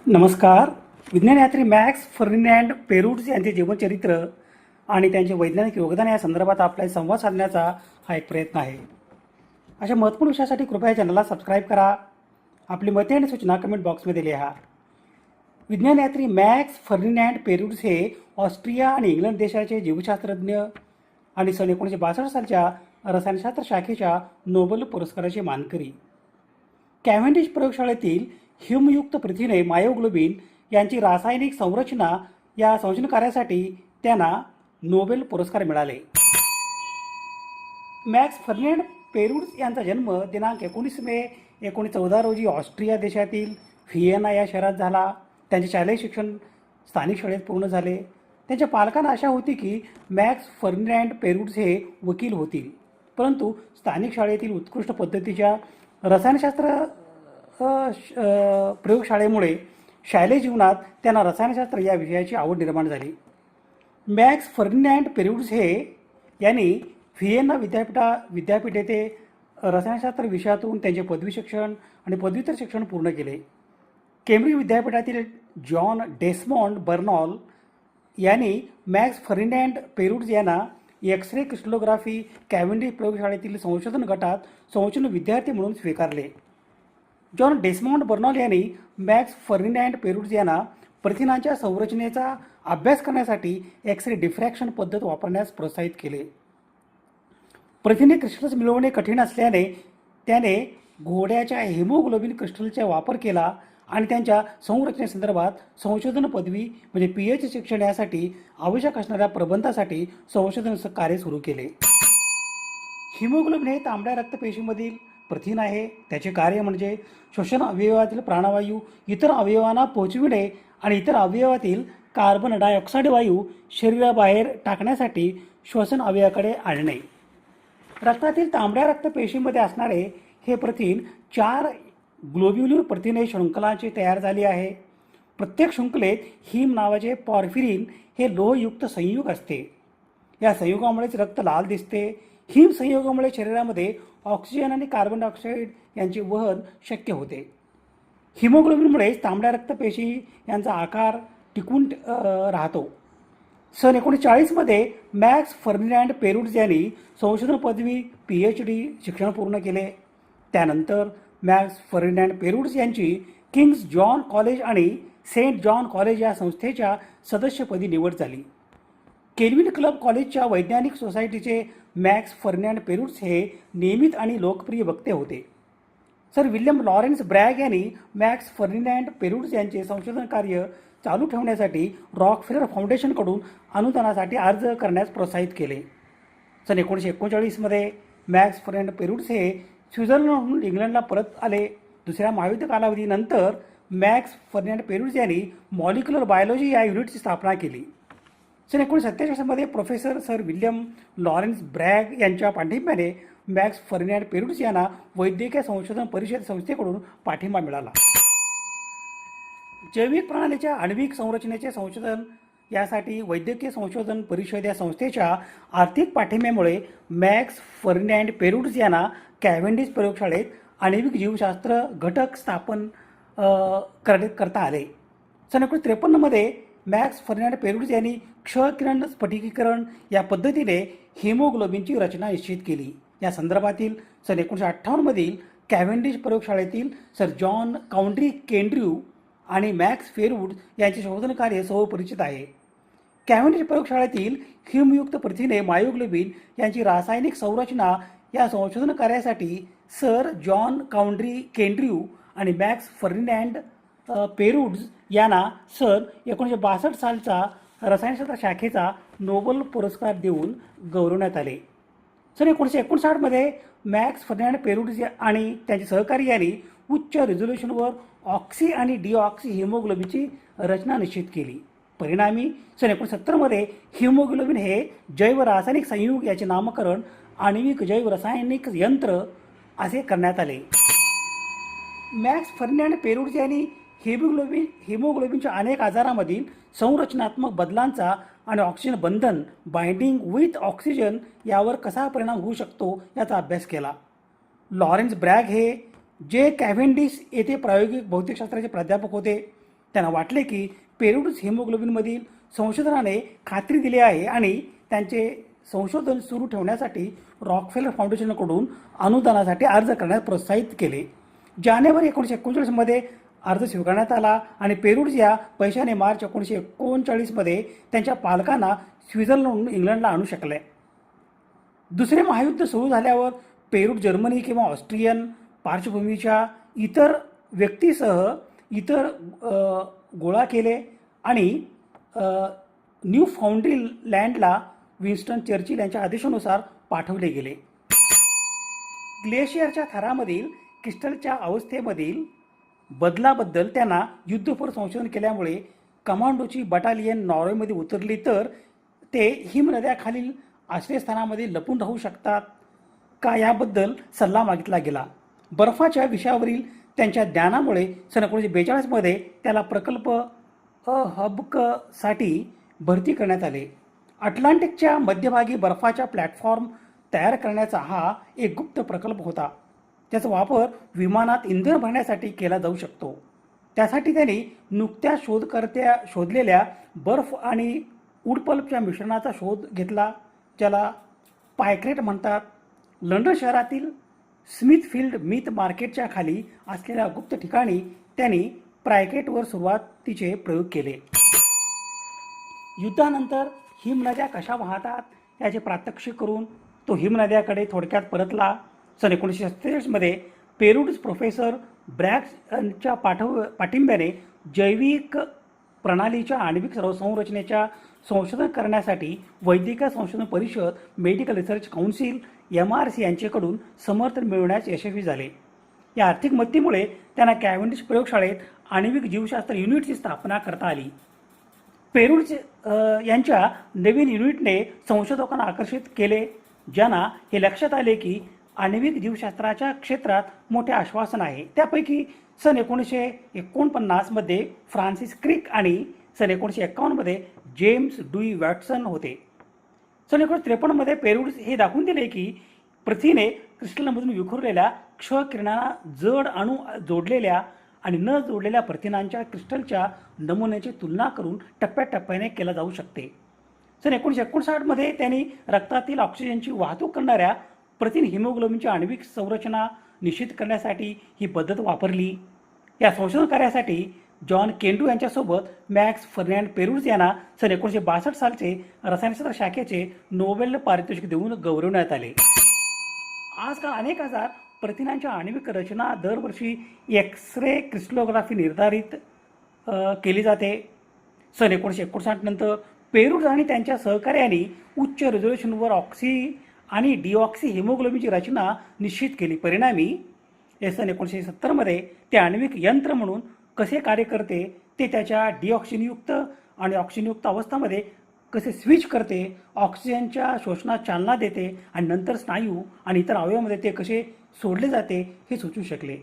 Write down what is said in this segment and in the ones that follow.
नमस्कार. विज्ञानयात्री मॅक्स फर्डिनॅंड पेरूट्स यांचे जीवनचरित्र आणि त्यांचे वैज्ञानिक योगदान या संदर्भात आपल्याशी संवाद साधण्याचा हा एक प्रयत्न आहे. अशा महत्त्वपूर्ण विषयासाठी कृपया चॅनलला सबस्क्राईब करा. आपली मते आणि सूचना कमेंट बॉक्समध्ये लिहा. विज्ञानयात्री मॅक्स फर्डिनॅंड पेरूट्स हे ऑस्ट्रिया आणि इंग्लंड देशाचे जीवशास्त्रज्ञ आणि सन 1962 सालच्या रसायनशास्त्र शाखेच्या नोबेल पुरस्काराचे मानकरी. कॅव्हेंडिश प्रयोगशाळेतील ह्युमयुक्त प्रथिने मायोग्लोबिन यांची रासायनिक संरचना या संशोधन कार्यासाठी त्यांना नोबेल पुरस्कार मिळाले. मॅक्स फर्डिनॅंड पेरूट्स यांचा जन्म दिनांक 19 मे 1914 रोजी ऑस्ट्रिया देशातील व्हिएना या शहरात झाला. त्यांचे शालेय शिक्षण स्थानिक शाळेत पूर्ण झाले. त्यांच्या पालकांना आशा होती की मॅक्स फर्डिनॅंड पेरूट्स हे वकील होतील, परंतु स्थानिक शाळेतील उत्कृष्ट पद्धतीच्या रसायनशास्त्र प्रयोगशाळेमुळे शालेय जीवनात त्यांना रसायनशास्त्र या विषयाची आवड निर्माण झाली. मॅक्स फर्डिनॅंड पेरूट्स यांनी व्हिएना विद्यापीठ येथे रसायनशास्त्र विषयातून त्यांचे पदवी शिक्षण आणि पदव्युत्तर शिक्षण पूर्ण केले. केम्ब्रिज विद्यापीठातील जॉन डेसमॉन्ड बर्नॉल यांनी मॅक्स फर्डिनॅंड पेरूट्स यांना एक्स-रे क्रिस्टलोग्राफी कॅव्हेंडिश प्रयोगशाळेतील संशोधन गटात संशोधन विद्यार्थी म्हणून स्वीकारले. जॉन डेसमॉन्ड बर्नॉल यांनी मॅक्स फर्डिनॅंड पेरूट्स यांना प्रथिनांच्या संरचनेचा अभ्यास करण्यासाठी एक्स-रे डिफ्रॅक्शन पद्धत वापरण्यास प्रोत्साहित केले. प्रथिने क्रिस्टल्स मिळवणे कठीण असल्याने त्याने घोड्याच्या हेमोग्लोबिन क्रिस्टलचा वापर केला आणि त्यांच्या संरचनेसंदर्भात संशोधन पदवी म्हणजे PhD शिक्षण यासाठी आवश्यक असणाऱ्या प्रबंधासाठी संशोधन कार्य सुरू केले. हिमोग्लोबिन हे तांबड्या रक्तपेशीमधील प्रथिन आहे. त्याचे कार्य म्हणजे श्वसन अवयवातील प्राणवायू इतर अवयवांना पोहोचविणे आणि इतर अवयवातील कार्बन डायऑक्साईड वायू शरीराबाहेर टाकण्यासाठी श्वसन अवयवाकडे आणणे. रक्तातील तांबड्या रक्तपेशीमध्ये असणारे हे प्रथिन 4 ग्लोब्युलर प्रथिने शृंखलांची तयार झाली आहे. प्रत्येक शृंखलेत हिम नावाचे पॉर्फिरिन हे लोहयुक्त संयुग असते. या संयुगामुळेच रक्त लाल दिसते. हिम संयोगामुळे शरीरामध्ये ऑक्सिजन आणि कार्बन डायऑक्साईड यांचे वहन शक्य होते. हिमोग्लोबिनमुळेच तांबड्या रक्तपेशी यांचा आकार टिकून राहतो. सन 1940 मध्ये मॅक्स फर्डिनॅंड पेरूट्स यांनी संशोधन पदवी PhD शिक्षण पूर्ण केले. त्यानंतर मॅक्स फर्डिनॅंड पेरूट्स यांची किंग्स जॉन कॉलेज आणि सेंट जॉन कॉलेज या संस्थेच्या सदस्यपदी निवड झाली. केल्विन क्लब कॉलेजच्या वैज्ञानिक सोसायटीचे मॅक्स फर्डिनॅंड पेरूट्स हे नियमित आणि लोकप्रिय वक्ते होते. सर विल्यम लॉरेन्स ब्रॅग यांनी मॅक्स फर्डिनॅंड पेरूट्स यांचे संशोधन कार्य चालू ठेवण्यासाठी रॉकफेलर फाउंडेशनकडून अनुदानासाठी अर्ज करण्यास प्रोत्साहित केले. सन 1939 मध्ये मॅक्स फर्डिनॅंड पेरूट्स हे स्वित्झर्लंडहून इंग्लंडला परत आले. दुसऱ्या महायुद्ध कालावधीनंतर मॅक्स फर्डिनॅंड पेरूट्स यांनी मॉलिक्युलर बायोलॉजी या युनिटची स्थापना केली. सन 1947 मध्ये professor sir William Lawrence brag यांच्या पाठिंब्याने मॅक्स फर्डिनॅंड पेरूट्स यांना वैद्यकीय संशोधन परिषद संस्थेकडून पाठिंबा मिळाला. जैविक प्रणालीच्या आण्विक संरचनेचे संशोधन यासाठी वैद्यकीय संशोधन परिषद या संस्थेच्या आर्थिक पाठिंब्यामुळे मॅक्स फर्डिनॅंड पेरूट्स यांना कॅव्हेंडिश प्रयोगशाळेत आण्विक जीवशास्त्र घटक स्थापन करता आले. सन 1953 मध्ये मॅक्स फर्डिनॅंड पेरूट्स यांनी क्षकिरण स्फटिकीकरण या पद्धतीने हिमोग्लोबिनची रचना निश्चित केली. या संदर्भातील सन 1958 मधील कॅव्हेंडिश प्रयोगशाळेतील सर जॉन काउंट्री केंड्र्यू आणि मॅक्स पेरूट्स यांचे शोधन कार्य परिचित आहे. कॅव्हेंडिश प्रयोगशाळेतील हिमयुक्त प्रथिने मायोग्लोबिन यांची रासायनिक संरचना या संशोधन कार्यासाठी सर जॉन काउंट्री केंड्र्यू आणि मॅक्स फर्डिनॅंड पेरूट्स यांना सन 1962 सालचा रसायनशास्त्र शाखेचा नोबेल पुरस्कार देऊन गौरवण्यात आले. सन 1959 मध्ये मॅक्स फर्डिनॅंड पेरूट्स आणि त्यांचे सहकारी यांनी उच्च रिझोल्युशनवर ऑक्सी आणि डिऑक्सी हिमोग्लोबिनची रचना निश्चित केली. परिणामी सन 1970 मध्ये हिमोग्लोबिन हे जैव रासायनिक संयुग याचे नामकरण आण्विक जैव रासायनिक यंत्र असे करण्यात आले. मॅक्स फर्डिनॅंड पेरूट्स यांनी हिमोग्लोबिनच्या अनेक आजारांमधील संरचनात्मक बदलांचा आणि oxygen Bandhan binding with oxygen यावर कसा परिणाम होऊ शकतो याचा अभ्यास केला. लॉरेन्स ब्रॅग हे जे कॅव्हेंडिश येथे प्रायोगिक भौतिकशास्त्राचे प्राध्यापक होते. त्यांना वाटले की पेरिडूस हिमोग्लोबिनमधील संशोधनाने खात्री दिली आहे आणि त्यांचे संशोधन सुरू ठेवण्यासाठी रॉकफेलर फाउंडेशनकडून अनुदानासाठी अर्ज करण्यास प्रोत्साहित केले. जानेवारी 1939मध्ये अर्ज स्वीकारण्यात आला आणि पेरिडूस या पैशाने मार्च 1939मध्ये त्यांच्या पालकांना स्वित्झर्लंडहून इंग्लंडला आणू शकले. दुसरे महायुद्ध सुरू झाल्यावर पेरूट जर्मनी किंवा ऑस्ट्रियन पार्श्वभूमीच्या इतर व्यक्तीसह इतर गोळा केले आणि न्यू फाउंडलँडला विन्स्टन चर्चिल यांच्या आदेशानुसार पाठवले गेले. ग्लेशियरच्या थरामधील क्रिस्टलच्या अवस्थेमधील बदलाबद्दल त्यांना युद्धपर संशोधन केल्यामुळे कमांडोची बटालियन नॉर्वेमध्ये उतरली तर ते हिमनद्याखालील आश्रयस्थानामध्ये लपून राहू शकतात का याबद्दल सल्ला मागितला गेला. बर्फाच्या विषयावरील त्यांच्या ज्ञानामुळे सन 1942मध्ये त्याला प्रकल्प हबकसाठी भरती करण्यात आले. अटलांटिकच्या मध्यभागी बर्फाच्या प्लॅटफॉर्म तयार करण्याचा हा एक गुप्त प्रकल्प होता. त्याचा वापर विमानात इंधन भरण्यासाठी केला जाऊ शकतो. त्यासाठी त्यांनी नुकत्याच शोधलेल्या बर्फ आणि वूडपल्पच्या मिश्रणाचा शोध घेतला, ज्याला पायक्रेट म्हणतात. लंडन शहरातील स्मिथफील्ड मीत मार्केटच्या खाली असलेल्या गुप्त ठिकाणी त्यांनी पायक्रेटवर सुरुवातीचे प्रयोग केले. युद्धानंतर हिमनद्या कशा वाहतात याचे प्रात्यक्षिक करून तो हिमनद्याकडे थोडक्यात परतला. सन 1947मध्ये पेरूड्स प्रोफेसर ब्रॅग्सच्या पाठिंब्याने जैविक प्रणालीच्या आण्विक संरचनेच्या संशोधन करण्यासाठी वैद्यकीय संशोधन परिषद, मेडिकल रिसर्च काउन्सिल, MRC यांच्याकडून समर्थन मिळवण्यास यशस्वी झाले. या आर्थिक मदतीमुळे त्यांना कॅव्हेंडिश प्रयोगशाळेत आण्विक जीवशास्त्र युनिटची स्थापना करता आली. पेरूड्स यांच्या नवीन युनिटने संशोधकांना आकर्षित केले, ज्यांना हे लक्षात आले की आण्विक जीवशास्त्राच्या क्षेत्रात मोठे आश्वासन आहे. त्यापैकी सन 1949मध्ये फ्रान्सिस क्रिक आणि सन 1951मध्ये जेम्स ड्यूई वॅटसन होते. सन 1953मध्ये पेरूड्स हे दाखवून दिले की पृथ्वीने क्रिस्टलमधून विखुरलेल्या क्ष किरणांना जड अणू जोडलेल्या आणि न जोडलेल्या प्रथिनांच्या क्रिस्टलच्या नमुन्याची तुलना करून टप्प्याटप्प्याने केला जाऊ शकते. सन 1959मध्ये त्यांनी रक्तातील ऑक्सिजनची वाहतूक करणाऱ्या प्रथिन हिमोग्लोबिनची आण्विक संरचना निश्चित करण्यासाठी ही पद्धत वापरली. या संशोधन कार्यासाठी जॉन केंडू यांच्यासोबत मॅक्स फर्डिनांड पेरूड्स यांना सन 1962 सालचे रसायनशास्त्र शाखेचे नोबेल पारितोषिक देऊन गौरवण्यात आले. आजकाल अनेक आजार प्रथिनांच्या आण्विक रचना दरवर्षी एक्स-रे क्रिस्टलोग्राफी निर्धारित केली जाते. सन 1959 नंतर पेरूड्स आणि त्यांच्या सहकार्यांनी उच्च रेझोल्युशनवर ऑक्सी आणि डिऑक्सी हिमोग्लोबिनची रचना निश्चित केली. परिणामी सन 1970मध्ये ते आण्विक यंत्र म्हणून कसे कार्य करते, ते त्याच्या डिऑक्सिनयुक्त आणि ऑक्सिजनयुक्त अवस्थामध्ये कसे स्विच करते, ऑक्सिजनच्या शोषणास चालना देते आणि नंतर स्नायू आणि इतर अवयवामध्ये ते कसे सोडले जाते हे सुचवू शकले.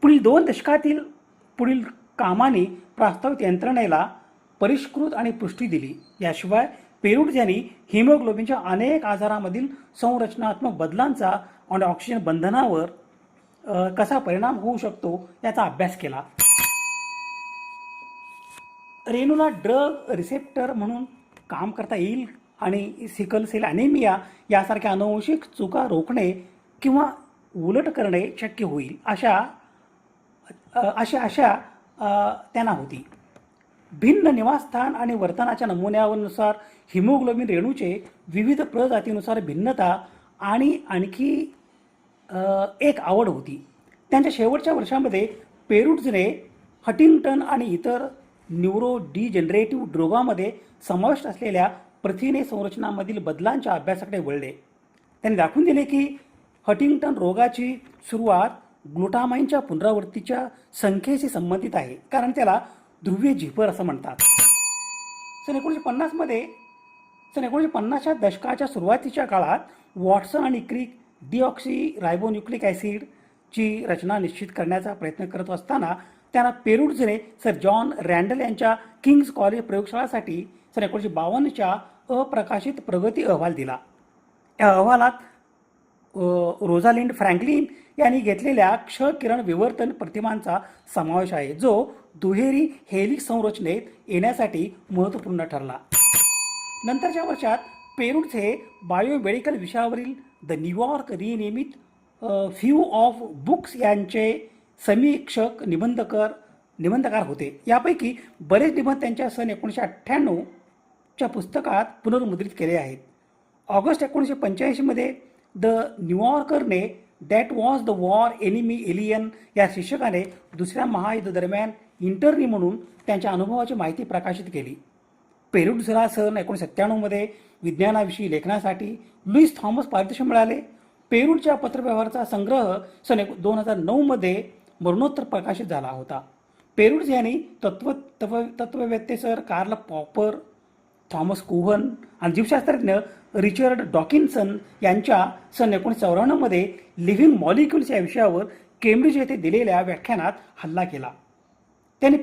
पुढील 2 दशकातील पुढील कामाने प्रस्तावित यंत्रणेला परिष्कृत आणि पुष्टी दिली. याशिवाय पेरूड्स यांनी हिमोग्लोबिनच्या अनेक आजारांमधील संरचनात्मक बदलांचा आणि ऑक्सिजन बंधनावर कसा परिणाम होऊ शकतो याचा अभ्यास केला. रेणूला ड्रग रिसेप्टर म्हणून काम करता येईल आणि सिकल सेल ॲनेमिया यासारख्या अनुवंशिक चुका रोखणे किंवा उलट करणे शक्य होईल अशा त्यांना होती. भिन्न निवासस्थान आणि वर्तनाच्या नमुन्यानुसार हिमोग्लोबिन रेणूचे विविध प्रजातीनुसार भिन्नता आणि आणखी एक आवड होती. त्यांच्या शेवटच्या वर्षामध्ये पेरूड्सने हंटिंग्टन आणि इतर न्यूरो डिजेनरेटिव्ह रोगामध्ये समाविष्ट असलेल्या प्रथिने संरचनांमधील बदलांच्या अभ्यासाकडे वळले. त्यांनी दाखवून दिले की हंटिंग्टन रोगाची सुरुवात ग्लुटामाइनच्या पुनरावृत्तीच्या संख्येशी संबंधित आहे, कारण त्याला ध्रुवीय झिपर असं म्हणतात. सन 1950च्या दशकाच्या सुरुवातीच्या काळात वॉटसन आणि क्रिक डिऑक्सी रायबोन्यूक्लिक ॲसिडची रचना निश्चित करण्याचा प्रयत्न करत असताना त्यांना पेरूड्सने सर जॉन रँडल यांच्या किंग्स कॉलेज प्रयोगशाळासाठी सन 1952च्या अप्रकाशित प्रगती अहवाल दिला. या अहवालात रोझालिंड फ्रँकलिन यांनी घेतलेल्या क्ष किरण विवर्तन प्रतिमांचा समावेश आहे, जो दुहेरी हेलिक्स संरचनेत येण्यासाठी महत्त्वपूर्ण ठरला. नंतरच्या वर्षात पेरूड्स हे बायोमेडिकल विषयावरील द न्यूयॉर्क रिनियमित फ्यू ऑफ बुक्स यांचे समीक्षक निबंधकार होते. यापैकी बरेच निबंध त्यांच्या सन 1998च्या पुस्तकात पुनर्मुद्रित केले आहेत. ऑगस्ट 1985मध्ये द न्यूयॉर्करने that was the war enemy alien या शीर्षकाने दुसऱ्या महायुद्धादरम्यान इंटर्नी म्हणून त्यांच्या अनुभवाची माहिती प्रकाशित केली. पेरूड्सला सन 1997मध्ये विज्ञानाविषयी लेखनासाठी लुईस थॉमस पारितोषिक मिळाले. पेरूडच्या पत्रव्यवहाराचा संग्रह सन 2009मध्ये मरणोत्तर प्रकाशित झाला होता. पेरूड्स यांनी तत्ववेत्ते सर कार्ल पॉपर, थॉमस कुहन आणि जीवशास्त्रज्ञ रिचर्ड डॉकिन्सन यांच्या सन 1994मध्ये लिव्हिंग मॉलिक्युल्स या विषयावर केम्ब्रिज येथे दिलेल्या व्याख्यानात हल्ला केला. त्यांनी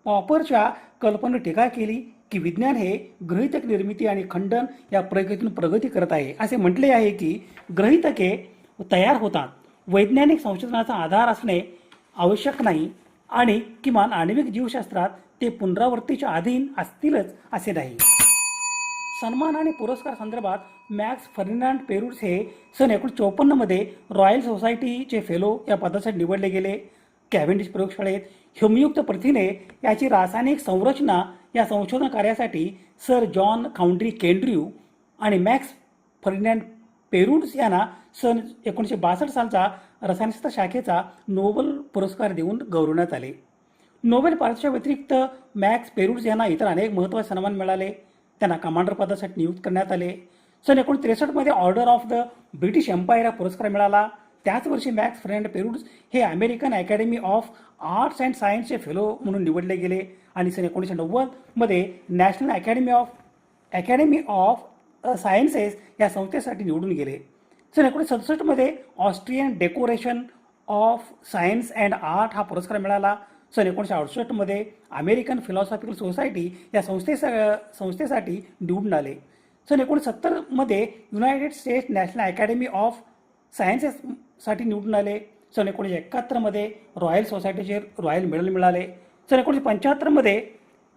पॉपरच्या कल्पनेवर टीका केली की विज्ञान हे गृहीतक निर्मिती आणि खंडन या प्रक्रियेतून प्रगती करत आहे. असे म्हटले आहे की गृहीतके तयार होतात, वैज्ञानिक संशोधनाचा आधार असणे आवश्यक नाही आणि किमान आण्विक जीवशास्त्रात ते पुनरावृत्तीच्या अधीन असतीलच असे नाही. सन्मान आणि पुरस्कार संदर्भात मॅक्स फर्डिनांड पेरूड्स हे सन 1954मध्ये रॉयल सोसायटीचे फेलो या पदासाठी निवडले गेले. कॅव्हेंडिश प्रयोगशाळेत ह्युमयुक्त प्रथिने याची रासायनिक संरचना या संशोधन कार्यासाठी सर जॉन काउंट्री केंड्र्यू आणि मॅक्स फर्डिनांड पेरूड्स यांना सन 1962 सालचा रसायनशास्त्र शाखेचा नोबेल पुरस्कार देऊन गौरवण्यात आले. नोबेल पारितोषिका व्यतिरिक्त मॅक्स पेरूड्स यांना इतर अनेक महत्त्वाचे सन्मान मिळाले. त्यांना कमांडर पदासाठी नियुक्त करण्यात आले. सन 1963मध्ये order of the British Empire हा पुरस्कार मिळाला. त्याच वर्षी मॅक्स फर्डिनांड पेरूड्स हे American Academy of Arts and सायन्सचे फेलो म्हणून निवडले गेले आणि सन 1990मध्ये नॅशनल अकॅडमी ऑफ सायन्सेस या संस्थेसाठी निवडून गेले. सन 1967मध्ये Austrian decoration of science and art हा पुरस्कार मिळाला. सन 1968मध्ये अमेरिकन फिलॉसॉफिकल सोसायटी या संस्थेसाठी निवडून आले. सन 1970मध्ये United States National Academy of सायन्सेससाठी निवडून आले. सन 1971मध्ये रॉयल सोसायटीचे रॉयल मेडल मिळाले. सन 1975मध्ये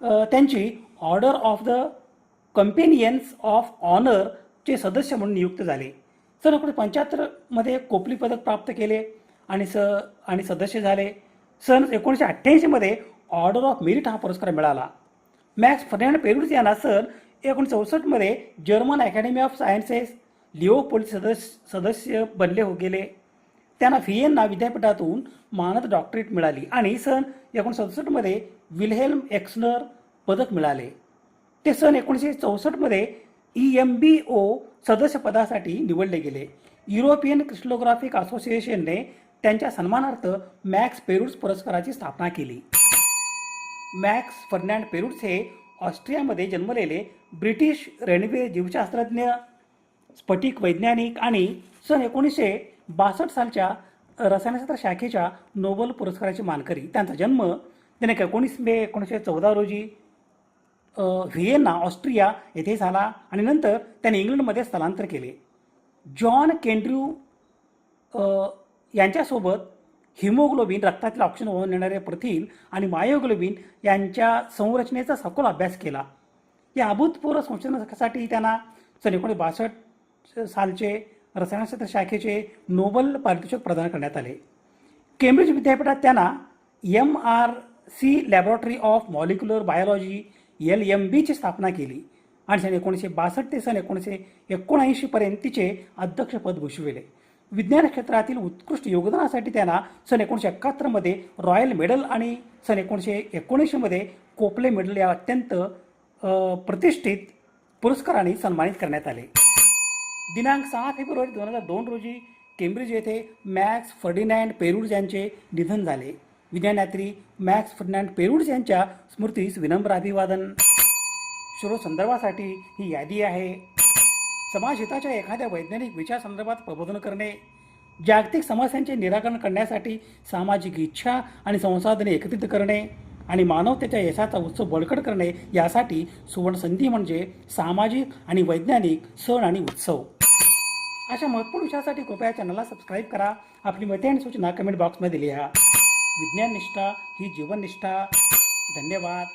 त्यांची ऑर्डर ऑफ द कंपेनियन्स ऑफ ऑनरचे सदस्य म्हणून नियुक्त झाले. सन 1975मध्ये कोपली पदक प्राप्त केले आणि सदस्य झाले. सन 1988मध्ये ऑर्डर ऑफ मेरिट हा पुरस्कार मिळाला. मॅक्स फर्डिनांड पेरूड्स यांना सन 1964मध्ये जर्मन अकॅडमी ऑफ सायन्सेस लिओपोल्डचे सदस्य बनले गेले. त्यांना व्हिएन्ना विद्यापीठातून मानद डॉक्टरेट मिळाली आणि सन 1967मध्ये विल्हेल्म एक्सनर पदक मिळाले. ते सन 1964मध्ये EMBO सदस्यपदासाठी निवडले गेले. युरोपियन क्रिस्टलोग्राफिक असोसिएशनने त्यांच्या सन्मानार्थ मॅक्स पेरूड्स पुरस्काराची स्थापना केली. मॅक्स फर्डिनांड पेरूड्स हे ऑस्ट्रियामध्ये जन्मलेले ब्रिटिश रेल्वे जीवशास्त्रज्ञ, स्फटिक वैज्ञानिक आणि सन 1962 सालच्या रसायनशास्त्र शाखेच्या नोबेल पुरस्काराचे मानकरी. त्यांचा जन्म 19 मे 1914 रोजी व्हिएन्ना ऑस्ट्रिया येथे झाला आणि नंतर त्याने इंग्लंडमध्ये स्थलांतर केले. जॉन केंड्र्यू यांच्यासोबत हिमोग्लोबिन, रक्तातील ऑक्सिजन वाहून नेणारे प्रथिन आणि मायोग्लोबिन यांच्या संरचनेचा सखोल अभ्यास केला. या अभूतपूर्व संशोधनासाठी त्यांना सन 1962 सालचे रसायनशास्त्र शाखेचे नोबेल पारितोषिक प्रदान करण्यात आले. केम्ब्रिज विद्यापीठात त्यांना MRC laboratory of molecular biology LMB ची स्थापना केली आणि सन 1962 ते सन 1979 पर्यंत तिचे अध्यक्षपद भूषविले. विज्ञान क्षेत्रातील उत्कृष्ट योगदानासाठी त्यांना सन 1971मध्ये रॉयल मेडल आणि सन 1979मध्ये कोपले मेडल या अत्यंत प्रतिष्ठित पुरस्काराने सन्मानित करण्यात आले. दिनांक 6 फेब्रुवारी 2002 रोजी केम्ब्रिज येथे मॅक्स फर्डिनांड पेरूड्स यांचे निधन झाले. विज्ञानयात्री मॅक्स फर्डिनांड पेरूड्स यांच्या स्मृतीस विनम्र अभिवादन. संदर्भासाठी ही यादी आहे. समाजहिताच्या एखाद्या वैज्ञानिक विचारासंदर्भात प्रबोधन करणे, जागतिक समस्यांचे निराकरण करण्यासाठी सामाजिक इच्छा आणि संसाधने एकत्रित करणे आणि मानवतेच्या यशाचा उत्सव बळकट करणे यासाठी सुवर्णसंधी म्हणजे सामाजिक आणि वैज्ञानिक सण आणि उत्सव. अशा महत्त्वपूर्ण विषयासाठी कृपया चॅनलला सबस्क्राईब करा. आपली मते आणि सूचना कमेंट बॉक्समध्ये लिहा. विज्ञाननिष्ठा ही जीवननिष्ठा. धन्यवाद.